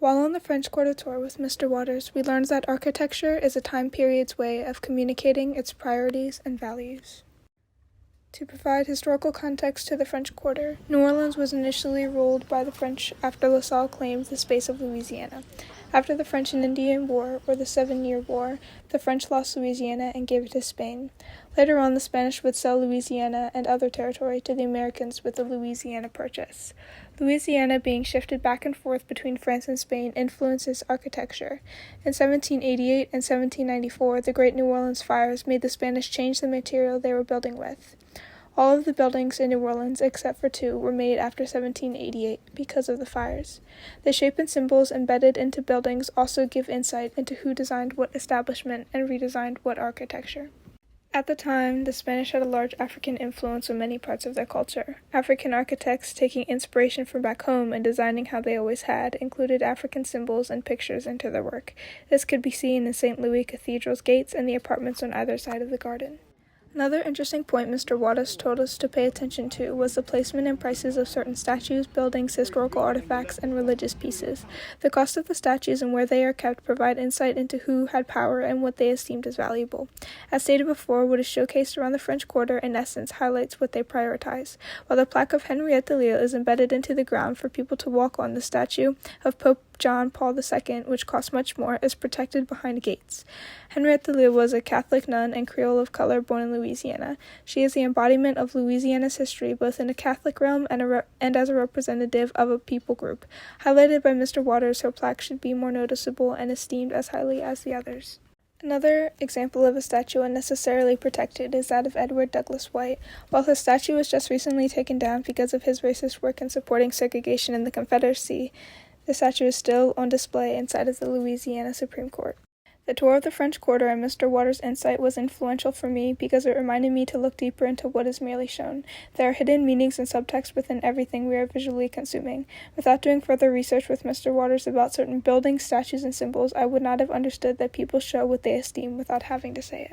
While on the French Quarter tour with Mr. Waters, we learned that architecture is a time period's way of communicating its priorities and values. To provide historical context to the French Quarter, New Orleans was initially ruled by the French after La Salle claimed the space of Louisiana. After the French and Indian War, or the 7-Year War, the French lost Louisiana and gave it to Spain. Later on, the Spanish would sell Louisiana and other territory to the Americans with the Louisiana Purchase. Louisiana being shifted back and forth between France and Spain influences architecture. In 1788 and 1794, the Great New Orleans fires made the Spanish change the material they were building with. All of the buildings in New Orleans, except for 2, were made after 1788 because of the fires. The shape and symbols embedded into buildings also give insight into who designed what establishment and redesigned what architecture. At the time, the Spanish had a large African influence on many parts of their culture. African architects, taking inspiration from back home and designing how they always had, included African symbols and pictures into their work. This could be seen in St. Louis Cathedral's gates and the apartments on either side of the garden. Another interesting point Mr. Waters told us to pay attention to was the placement and prices of certain statues, buildings, historical artifacts, and religious pieces. The cost of the statues and where they are kept provide insight into who had power and what they esteemed as valuable. As stated before, what is showcased around the French Quarter in essence highlights what they prioritize. While the plaque of Henriette Lille is embedded into the ground for people to walk on, the statue of Pope John Paul II, which costs much more, is protected behind gates. Henriette Lille was a Catholic nun and Creole of color born in Louisiana. She is the embodiment of Louisiana's history, both in a Catholic realm and as a representative of a people group. Highlighted by Mr. Waters, her plaque should be more noticeable and esteemed as highly as the others. Another example of a statue unnecessarily protected is that of Edward Douglass White. While his statue was just recently taken down because of his racist work in supporting segregation in the Confederacy, the statue is still on display inside of the Louisiana Supreme Court. The tour of the French Quarter and Mr. Waters' insight was influential for me because it reminded me to look deeper into what is merely shown. There are hidden meanings and subtext within everything we are visually consuming. Without doing further research with Mr. Waters about certain buildings, statues, and symbols, I would not have understood that people show what they esteem without having to say it.